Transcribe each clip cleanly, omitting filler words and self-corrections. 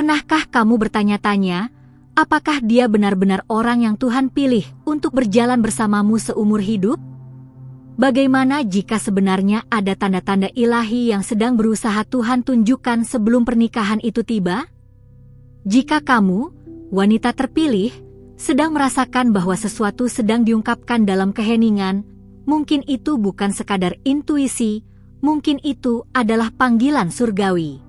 Pernahkah kamu bertanya-tanya, apakah dia benar-benar orang yang Tuhan pilih untuk berjalan bersamamu seumur hidup? Bagaimana jika sebenarnya ada tanda-tanda ilahi yang sedang berusaha Tuhan tunjukkan sebelum pernikahan itu tiba? Jika kamu, wanita terpilih, sedang merasakan bahwa sesuatu sedang diungkapkan dalam keheningan, mungkin itu bukan sekadar intuisi, mungkin itu adalah panggilan surgawi.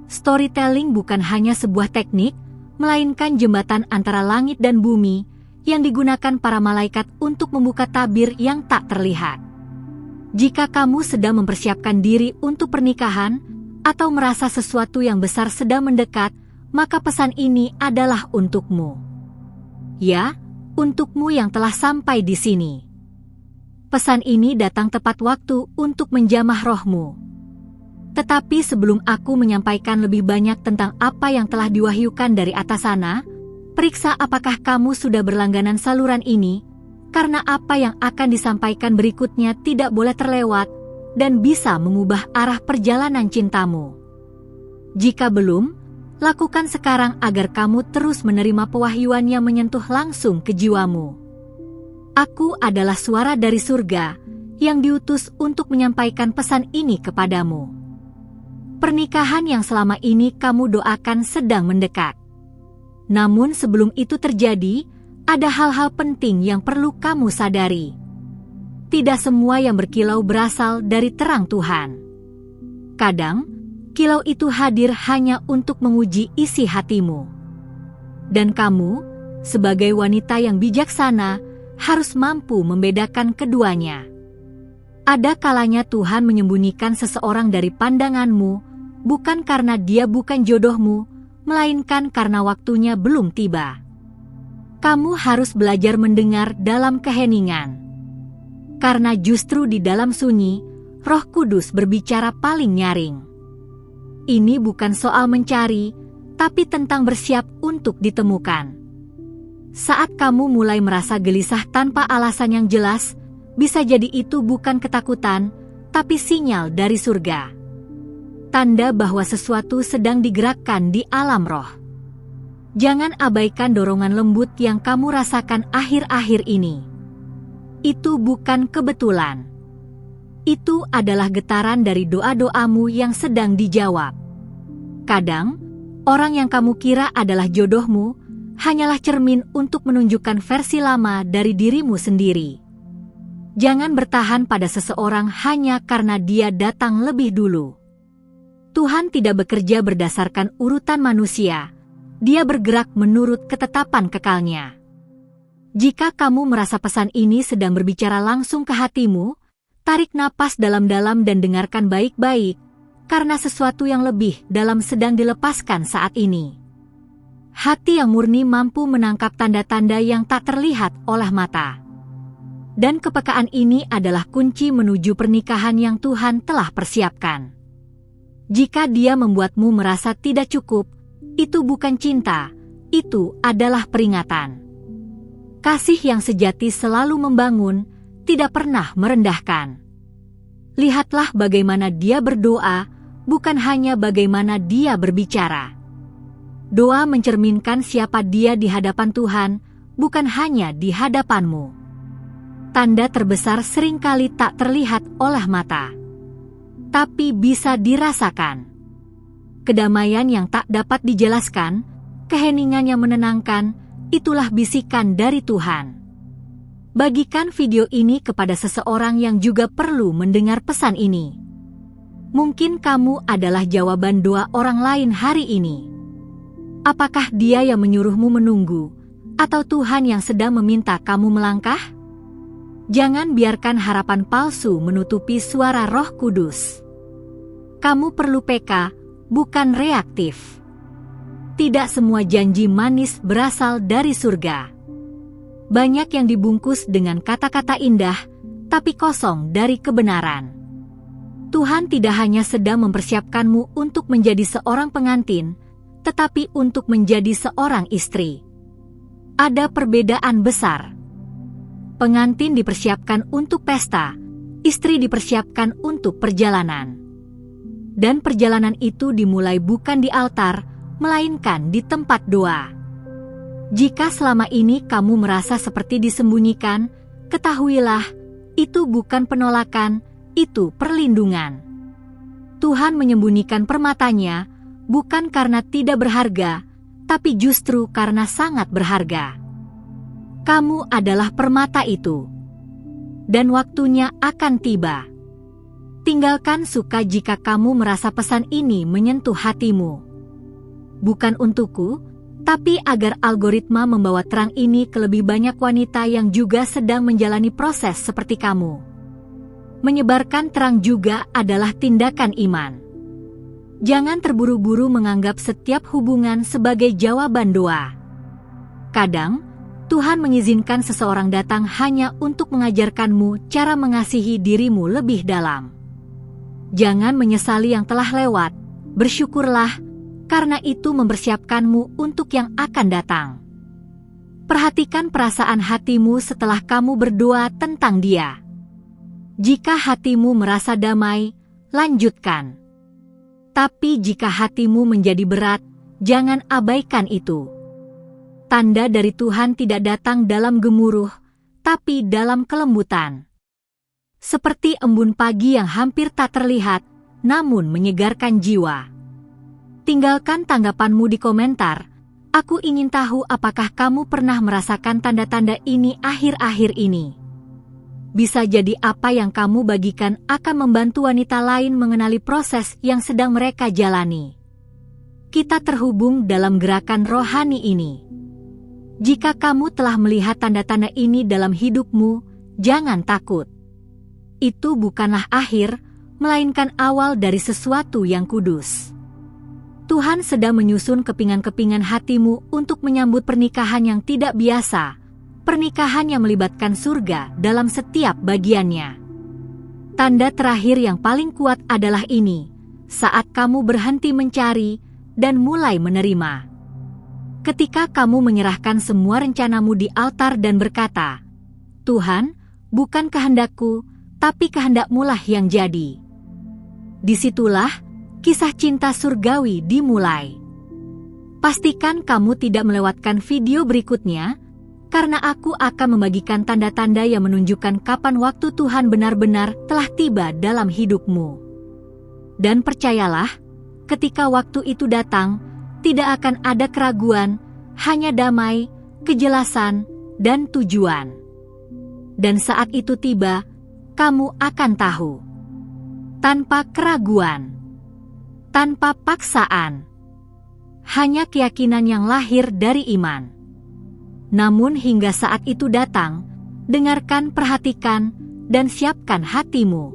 Storytelling bukan hanya sebuah teknik, melainkan jembatan antara langit dan bumi yang digunakan para malaikat untuk membuka tabir yang tak terlihat. Jika kamu sedang mempersiapkan diri untuk pernikahan atau merasa sesuatu yang besar sedang mendekat, maka pesan ini adalah untukmu. Ya, untukmu yang telah sampai di sini. Pesan ini datang tepat waktu untuk menjamah rohmu. Tetapi sebelum aku menyampaikan lebih banyak tentang apa yang telah diwahyukan dari atas sana, periksa apakah kamu sudah berlangganan saluran ini, karena apa yang akan disampaikan berikutnya tidak boleh terlewat dan bisa mengubah arah perjalanan cintamu. Jika belum, lakukan sekarang agar kamu terus menerima pewahyuan yang menyentuh langsung ke jiwamu. Aku adalah suara dari surga yang diutus untuk menyampaikan pesan ini kepadamu. Pernikahan yang selama ini kamu doakan sedang mendekat. Namun sebelum itu terjadi, ada hal-hal penting yang perlu kamu sadari. Tidak semua yang berkilau berasal dari terang Tuhan. Kadang, kilau itu hadir hanya untuk menguji isi hatimu. Dan kamu, sebagai wanita yang bijaksana, harus mampu membedakan keduanya. Ada kalanya Tuhan menyembunyikan seseorang dari pandanganmu, bukan karena dia bukan jodohmu, melainkan karena waktunya belum tiba. Kamu harus belajar mendengar dalam keheningan. Karena justru di dalam sunyi, Roh Kudus berbicara paling nyaring. Ini bukan soal mencari, tapi tentang bersiap untuk ditemukan. Saat kamu mulai merasa gelisah tanpa alasan yang jelas, bisa jadi itu bukan ketakutan, tapi sinyal dari surga. Tanda bahwa sesuatu sedang digerakkan di alam roh. Jangan abaikan dorongan lembut yang kamu rasakan akhir-akhir ini. Itu bukan kebetulan. Itu adalah getaran dari doa-doamu yang sedang dijawab. Kadang, orang yang kamu kira adalah jodohmu, hanyalah cermin untuk menunjukkan versi lama dari dirimu sendiri. Jangan bertahan pada seseorang hanya karena dia datang lebih dulu. Tuhan tidak bekerja berdasarkan urutan manusia, Dia bergerak menurut ketetapan kekalnya. Jika kamu merasa pesan ini sedang berbicara langsung ke hatimu, tarik napas dalam-dalam dan dengarkan baik-baik, karena sesuatu yang lebih dalam sedang dilepaskan saat ini. Hati yang murni mampu menangkap tanda-tanda yang tak terlihat oleh mata. Dan kepekaan ini adalah kunci menuju pernikahan yang Tuhan telah persiapkan. Jika dia membuatmu merasa tidak cukup, itu bukan cinta, itu adalah peringatan. Kasih yang sejati selalu membangun, tidak pernah merendahkan. Lihatlah bagaimana dia berdoa, bukan hanya bagaimana dia berbicara. Doa mencerminkan siapa dia di hadapan Tuhan, bukan hanya di hadapanmu. Tanda terbesar seringkali tak terlihat oleh mata, tapi bisa dirasakan. Kedamaian yang tak dapat dijelaskan, keheningan yang menenangkan, itulah bisikan dari Tuhan. Bagikan video ini kepada seseorang yang juga perlu mendengar pesan ini. Mungkin kamu adalah jawaban doa orang lain hari ini. Apakah dia yang menyuruhmu menunggu, atau Tuhan yang sedang meminta kamu melangkah? Jangan biarkan harapan palsu menutupi suara Roh Kudus. Kamu perlu peka, bukan reaktif. Tidak semua janji manis berasal dari surga. Banyak yang dibungkus dengan kata-kata indah, tapi kosong dari kebenaran. Tuhan tidak hanya sedang mempersiapkanmu untuk menjadi seorang pengantin, tetapi untuk menjadi seorang istri. Ada perbedaan besar. Pengantin dipersiapkan untuk pesta, istri dipersiapkan untuk perjalanan. Dan perjalanan itu dimulai bukan di altar, melainkan di tempat doa. Jika selama ini kamu merasa seperti disembunyikan, ketahuilah, itu bukan penolakan, itu perlindungan. Tuhan menyembunyikan permatanya, bukan karena tidak berharga, tapi justru karena sangat berharga. Kamu adalah permata itu. Dan waktunya akan tiba. Tinggalkan suka jika kamu merasa pesan ini menyentuh hatimu. Bukan untukku, tapi agar algoritma membawa terang ini ke lebih banyak wanita yang juga sedang menjalani proses seperti kamu. Menyebarkan terang juga adalah tindakan iman. Jangan terburu-buru menganggap setiap hubungan sebagai jawaban doa. Kadang, Tuhan mengizinkan seseorang datang hanya untuk mengajarkanmu cara mengasihi dirimu lebih dalam. Jangan menyesali yang telah lewat, bersyukurlah, karena itu mempersiapkanmu untuk yang akan datang. Perhatikan perasaan hatimu setelah kamu berdoa tentang dia. Jika hatimu merasa damai, lanjutkan. Tapi jika hatimu menjadi berat, jangan abaikan itu. Tanda dari Tuhan tidak datang dalam gemuruh, tapi dalam kelembutan. Seperti embun pagi yang hampir tak terlihat, namun menyegarkan jiwa. Tinggalkan tanggapanmu di komentar. Aku ingin tahu apakah kamu pernah merasakan tanda-tanda ini akhir-akhir ini. Bisa jadi apa yang kamu bagikan akan membantu wanita lain mengenali proses yang sedang mereka jalani. Kita terhubung dalam gerakan rohani ini. Jika kamu telah melihat tanda-tanda ini dalam hidupmu, jangan takut. Itu bukanlah akhir, melainkan awal dari sesuatu yang kudus. Tuhan sedang menyusun kepingan-kepingan hatimu untuk menyambut pernikahan yang tidak biasa, pernikahan yang melibatkan surga dalam setiap bagiannya. Tanda terakhir yang paling kuat adalah ini, saat kamu berhenti mencari dan mulai menerima. Ketika kamu menyerahkan semua rencanamu di altar dan berkata, Tuhan, bukan kehendakku, tapi kehendak-Mu lah yang jadi. Disitulah kisah cinta surgawi dimulai. Pastikan kamu tidak melewatkan video berikutnya, karena aku akan membagikan tanda-tanda yang menunjukkan kapan waktu Tuhan benar-benar telah tiba dalam hidupmu. Dan percayalah, ketika waktu itu datang, tidak akan ada keraguan, hanya damai, kejelasan, dan tujuan. Dan saat itu tiba, kamu akan tahu. Tanpa keraguan, tanpa paksaan, hanya keyakinan yang lahir dari iman. Namun hingga saat itu datang, dengarkan, perhatikan, dan siapkan hatimu.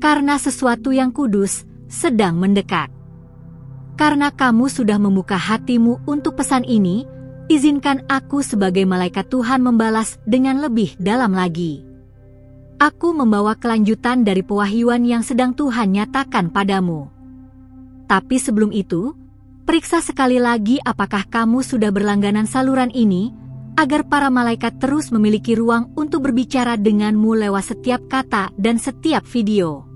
Karena sesuatu yang kudus sedang mendekat. Karena kamu sudah membuka hatimu untuk pesan ini, izinkan aku sebagai malaikat Tuhan membalas dengan lebih dalam lagi. Aku membawa kelanjutan dari pewahyuan yang sedang Tuhan nyatakan padamu. Tapi sebelum itu, periksa sekali lagi apakah kamu sudah berlangganan saluran ini, agar para malaikat terus memiliki ruang untuk berbicara denganmu lewat setiap kata dan setiap video.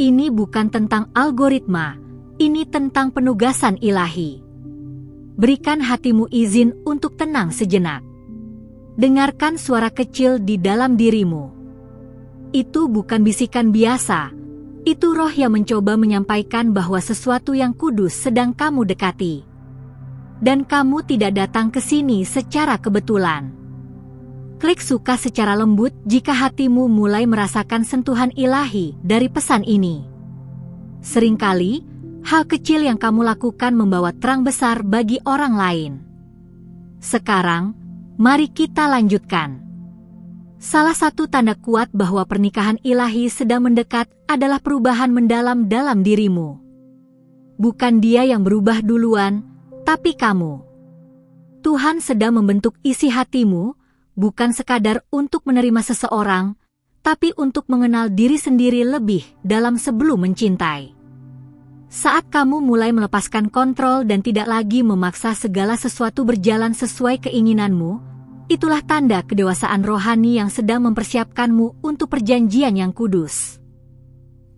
Ini bukan tentang algoritma, ini tentang penugasan ilahi. Berikan hatimu izin untuk tenang sejenak. Dengarkan suara kecil di dalam dirimu. Itu bukan bisikan biasa, itu roh yang mencoba menyampaikan bahwa sesuatu yang kudus sedang kamu dekati. Dan kamu tidak datang ke sini secara kebetulan. Klik suka secara lembut jika hatimu mulai merasakan sentuhan ilahi dari pesan ini. Seringkali, hal kecil yang kamu lakukan membawa terang besar bagi orang lain. Sekarang, mari kita lanjutkan. Salah satu tanda kuat bahwa pernikahan ilahi sedang mendekat adalah perubahan mendalam dalam dirimu. Bukan dia yang berubah duluan, tapi kamu. Tuhan sedang membentuk isi hatimu, bukan sekadar untuk menerima seseorang, tapi untuk mengenal diri sendiri lebih dalam sebelum mencintai. Saat kamu mulai melepaskan kontrol dan tidak lagi memaksa segala sesuatu berjalan sesuai keinginanmu, itulah tanda kedewasaan rohani yang sedang mempersiapkanmu untuk perjanjian yang kudus.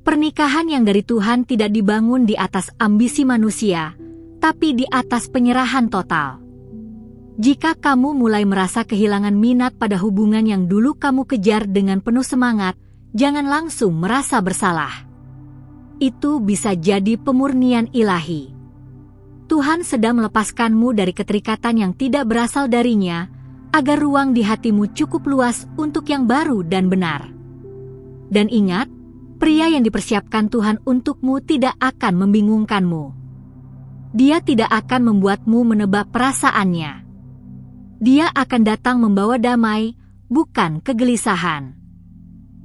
Pernikahan yang dari Tuhan tidak dibangun di atas ambisi manusia, tapi di atas penyerahan total. Jika kamu mulai merasa kehilangan minat pada hubungan yang dulu kamu kejar dengan penuh semangat, jangan langsung merasa bersalah. Itu bisa jadi pemurnian ilahi. Tuhan sedang melepaskanmu dari keterikatan yang tidak berasal darinya, agar ruang di hatimu cukup luas untuk yang baru dan benar. Dan ingat, pria yang dipersiapkan Tuhan untukmu tidak akan membingungkanmu. Dia tidak akan membuatmu menebak perasaannya. Dia akan datang membawa damai, bukan kegelisahan.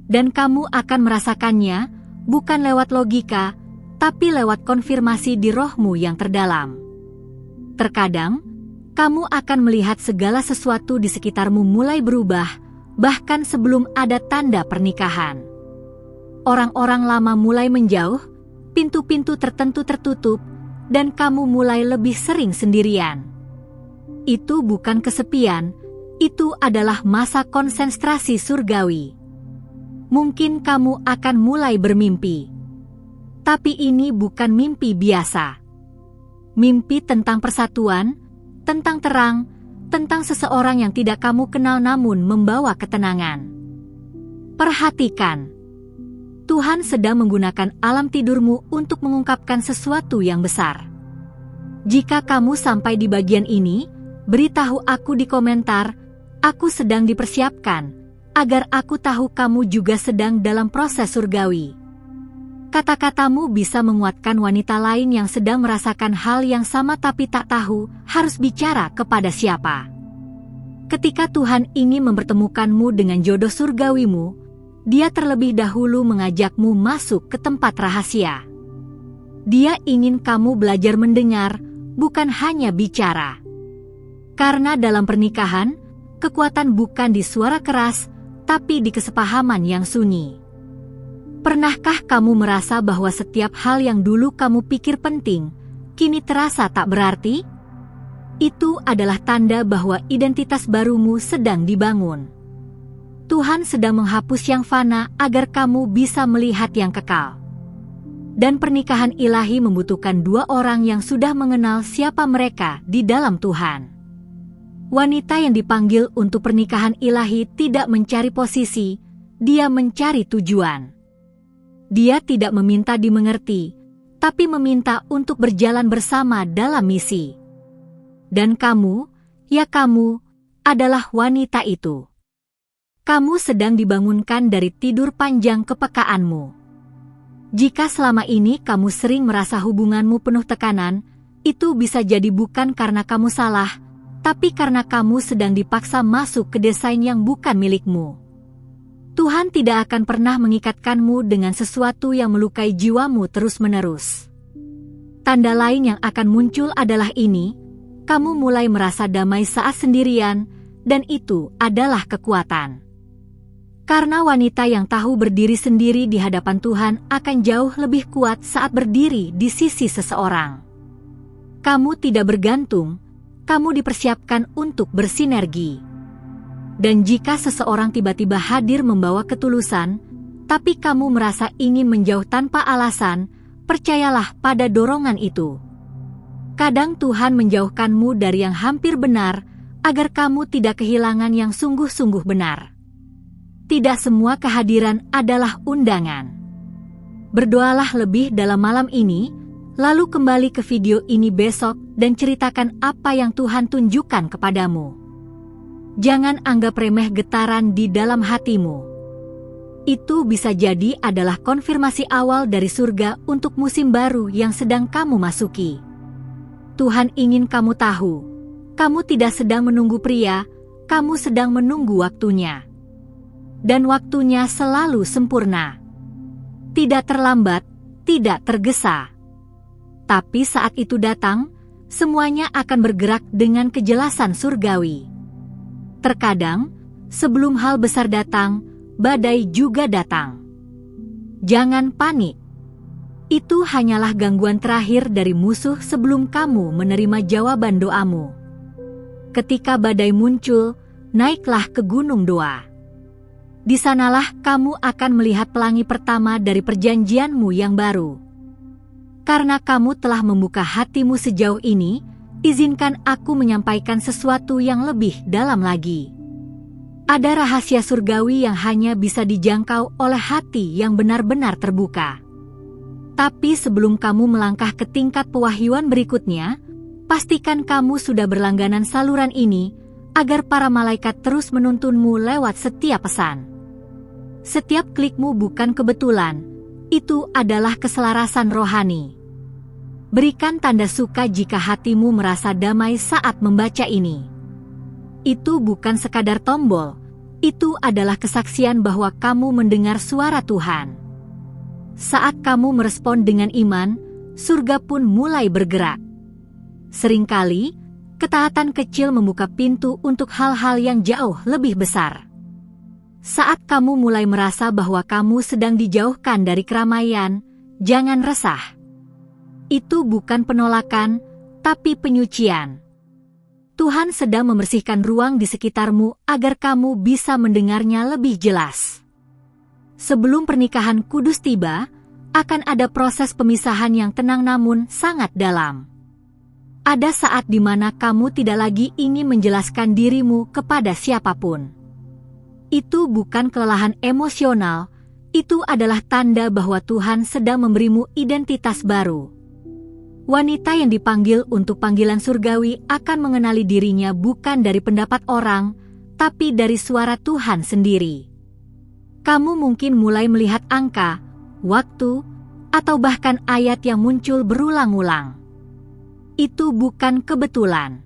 Dan kamu akan merasakannya, bukan lewat logika, tapi lewat konfirmasi di rohmu yang terdalam. Terkadang, kamu akan melihat segala sesuatu di sekitarmu mulai berubah, bahkan sebelum ada tanda pernikahan. Orang-orang lama mulai menjauh, pintu-pintu tertentu tertutup, dan kamu mulai lebih sering sendirian. Itu bukan kesepian, itu adalah masa konsentrasi surgawi. Mungkin kamu akan mulai bermimpi. Tapi ini bukan mimpi biasa. Mimpi tentang persatuan, tentang terang, tentang seseorang yang tidak kamu kenal namun membawa ketenangan. Perhatikan. Tuhan sedang menggunakan alam tidurmu untuk mengungkapkan sesuatu yang besar. Jika kamu sampai di bagian ini, beritahu aku di komentar, aku sedang dipersiapkan, agar aku tahu kamu juga sedang dalam proses surgawi. Kata-katamu bisa menguatkan wanita lain yang sedang merasakan hal yang sama tapi tak tahu harus bicara kepada siapa. Ketika Tuhan ingin mempertemukanmu dengan jodoh surgawimu, Dia terlebih dahulu mengajakmu masuk ke tempat rahasia. Dia ingin kamu belajar mendengar, bukan hanya bicara. Karena dalam pernikahan, kekuatan bukan di suara keras, tapi di kesepahaman yang sunyi. Pernahkah kamu merasa bahwa setiap hal yang dulu kamu pikir penting, kini terasa tak berarti? Itu adalah tanda bahwa identitas barumu sedang dibangun. Tuhan sedang menghapus yang fana agar kamu bisa melihat yang kekal. Dan pernikahan ilahi membutuhkan dua orang yang sudah mengenal siapa mereka di dalam Tuhan. Wanita yang dipanggil untuk pernikahan ilahi tidak mencari posisi, dia mencari tujuan. Dia tidak meminta dimengerti, tapi meminta untuk berjalan bersama dalam misi. Dan kamu, ya kamu, adalah wanita itu. Kamu sedang dibangunkan dari tidur panjang kepekaanmu. Jika selama ini kamu sering merasa hubunganmu penuh tekanan, itu bisa jadi bukan karena kamu salah, tapi karena kamu sedang dipaksa masuk ke desain yang bukan milikmu. Tuhan tidak akan pernah mengikatkanmu dengan sesuatu yang melukai jiwamu terus-menerus. Tanda lain yang akan muncul adalah ini, kamu mulai merasa damai saat sendirian, dan itu adalah kekuatan. Karena wanita yang tahu berdiri sendiri di hadapan Tuhan akan jauh lebih kuat saat berdiri di sisi seseorang. Kamu tidak bergantung, kamu dipersiapkan untuk bersinergi. Dan jika seseorang tiba-tiba hadir membawa ketulusan, tapi kamu merasa ingin menjauh tanpa alasan, percayalah pada dorongan itu. Kadang Tuhan menjauhkanmu dari yang hampir benar, agar kamu tidak kehilangan yang sungguh-sungguh benar. Tidak semua kehadiran adalah undangan. Berdoalah lebih dalam malam ini, lalu kembali ke video ini besok dan ceritakan apa yang Tuhan tunjukkan kepadamu. Jangan anggap remeh getaran di dalam hatimu. Itu bisa jadi adalah konfirmasi awal dari surga untuk musim baru yang sedang kamu masuki. Tuhan ingin kamu tahu, kamu tidak sedang menunggu pria, kamu sedang menunggu waktunya. Dan waktunya selalu sempurna. Tidak terlambat, tidak tergesa. Tapi saat itu datang, semuanya akan bergerak dengan kejelasan surgawi. Terkadang, sebelum hal besar datang, badai juga datang. Jangan panik. Itu hanyalah gangguan terakhir dari musuh sebelum kamu menerima jawaban doamu. Ketika badai muncul, naiklah ke gunung doa. Di sanalah kamu akan melihat pelangi pertama dari perjanjianmu yang baru. Karena kamu telah membuka hatimu sejauh ini, izinkan aku menyampaikan sesuatu yang lebih dalam lagi. Ada rahasia surgawi yang hanya bisa dijangkau oleh hati yang benar-benar terbuka. Tapi sebelum kamu melangkah ke tingkat pewahyuan berikutnya, pastikan kamu sudah berlangganan saluran ini, agar para malaikat terus menuntunmu lewat setiap pesan. Setiap klikmu bukan kebetulan, itu adalah keselarasan rohani. Berikan tanda suka jika hatimu merasa damai saat membaca ini. Itu bukan sekadar tombol, itu adalah kesaksian bahwa kamu mendengar suara Tuhan. Saat kamu merespon dengan iman, surga pun mulai bergerak. Seringkali, ketaatan kecil membuka pintu untuk hal-hal yang jauh lebih besar. Saat kamu mulai merasa bahwa kamu sedang dijauhkan dari keramaian, jangan resah. Itu bukan penolakan, tapi penyucian. Tuhan sedang membersihkan ruang di sekitarmu agar kamu bisa mendengarnya lebih jelas. Sebelum pernikahan kudus tiba, akan ada proses pemisahan yang tenang namun sangat dalam. Ada saat di mana kamu tidak lagi ingin menjelaskan dirimu kepada siapapun. Itu bukan kelelahan emosional, itu adalah tanda bahwa Tuhan sedang memberimu identitas baru. Wanita yang dipanggil untuk panggilan surgawi akan mengenali dirinya bukan dari pendapat orang, tapi dari suara Tuhan sendiri. Kamu mungkin mulai melihat angka, waktu, atau bahkan ayat yang muncul berulang-ulang. Itu bukan kebetulan.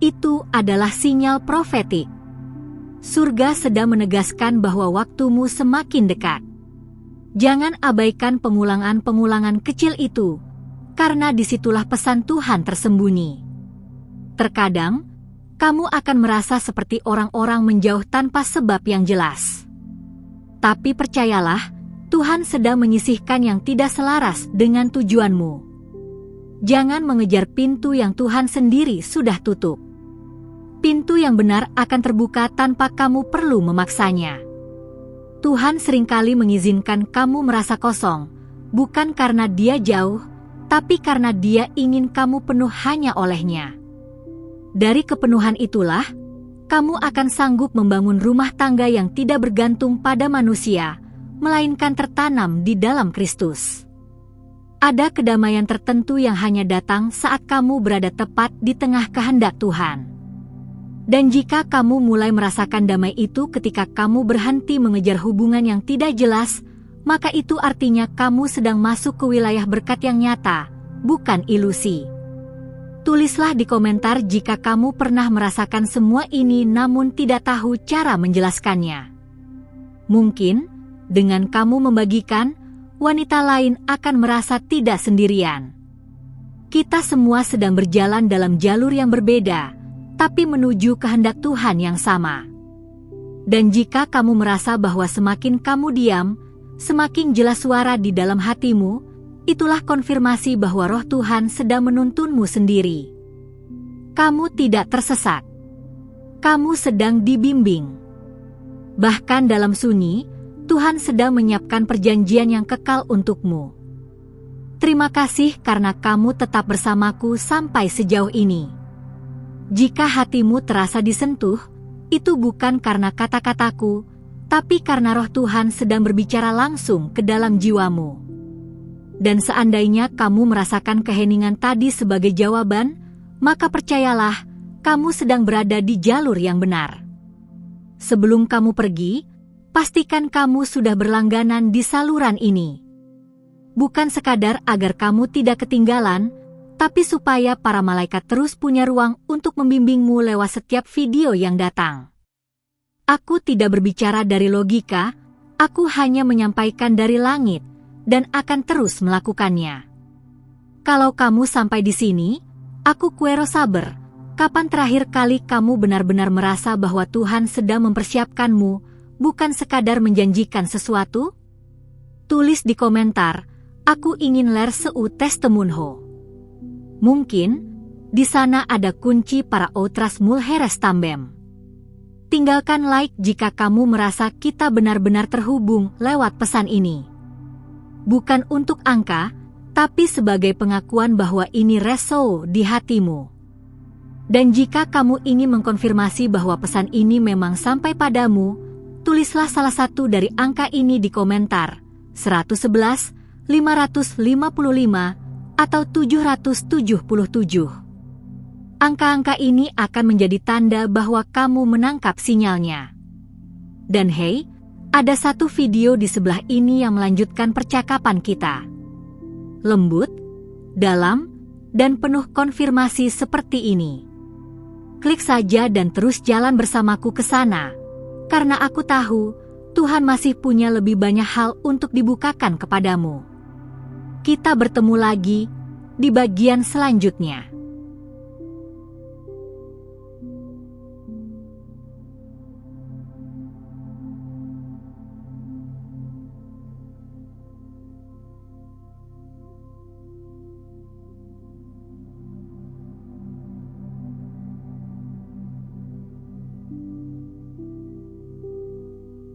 Itu adalah sinyal profetik. Surga sedang menegaskan bahwa waktumu semakin dekat. Jangan abaikan pengulangan-pengulangan kecil itu, karena disitulah pesan Tuhan tersembunyi. Terkadang, kamu akan merasa seperti orang-orang menjauh tanpa sebab yang jelas. Tapi percayalah, Tuhan sedang menyisihkan yang tidak selaras dengan tujuanmu. Jangan mengejar pintu yang Tuhan sendiri sudah tutup. Pintu yang benar akan terbuka tanpa kamu perlu memaksanya. Tuhan seringkali mengizinkan kamu merasa kosong, bukan karena Dia jauh, tapi karena Dia ingin kamu penuh hanya oleh-Nya. Dari kepenuhan itulah, kamu akan sanggup membangun rumah tangga yang tidak bergantung pada manusia, melainkan tertanam di dalam Kristus. Ada kedamaian tertentu yang hanya datang saat kamu berada tepat di tengah kehendak Tuhan. Dan jika kamu mulai merasakan damai itu ketika kamu berhenti mengejar hubungan yang tidak jelas, maka itu artinya kamu sedang masuk ke wilayah berkat yang nyata, bukan ilusi. Tulislah di komentar jika kamu pernah merasakan semua ini namun tidak tahu cara menjelaskannya. Mungkin, dengan kamu membagikan, wanita lain akan merasa tidak sendirian. Kita semua sedang berjalan dalam jalur yang berbeda, tapi menuju kehendak Tuhan yang sama. Dan jika kamu merasa bahwa semakin kamu diam, semakin jelas suara di dalam hatimu, itulah konfirmasi bahwa Roh Tuhan sedang menuntunmu sendiri. Kamu tidak tersesat. Kamu sedang dibimbing. Bahkan dalam sunyi, Tuhan sedang menyiapkan perjanjian yang kekal untukmu. Terima kasih karena kamu tetap bersamaku sampai sejauh ini. Jika hatimu terasa disentuh, itu bukan karena kata-kataku, tapi karena Roh Tuhan sedang berbicara langsung ke dalam jiwamu. Dan seandainya kamu merasakan keheningan tadi sebagai jawaban, maka percayalah, kamu sedang berada di jalur yang benar. Sebelum kamu pergi, pastikan kamu sudah berlangganan di saluran ini. Bukan sekadar agar kamu tidak ketinggalan, tapi supaya para malaikat terus punya ruang untuk membimbingmu lewat setiap video yang datang. Aku tidak berbicara dari logika, aku hanya menyampaikan dari langit, dan akan terus melakukannya. Kalau kamu sampai di sini, aku kuero saber. Kapan terakhir kali kamu benar-benar merasa bahwa Tuhan sedang mempersiapkanmu, bukan sekadar menjanjikan sesuatu? Tulis di komentar, aku ingin ler seu testemunho. Mungkin, di sana ada kunci para outras mulheres tambem. Tinggalkan like jika kamu merasa kita benar-benar terhubung lewat pesan ini. Bukan untuk angka, tapi sebagai pengakuan bahwa ini reso di hatimu. Dan jika kamu ingin mengkonfirmasi bahwa pesan ini memang sampai padamu, tulislah salah satu dari angka ini di komentar, 111, 555, atau 777. Angka-angka ini akan menjadi tanda bahwa kamu menangkap sinyalnya. Dan hey, ada satu video di sebelah ini yang melanjutkan percakapan kita. Lembut, dalam, dan penuh konfirmasi seperti ini. Klik saja dan terus jalan bersamaku ke sana, karena aku tahu Tuhan masih punya lebih banyak hal untuk dibukakan kepadamu. Kita bertemu lagi di bagian selanjutnya.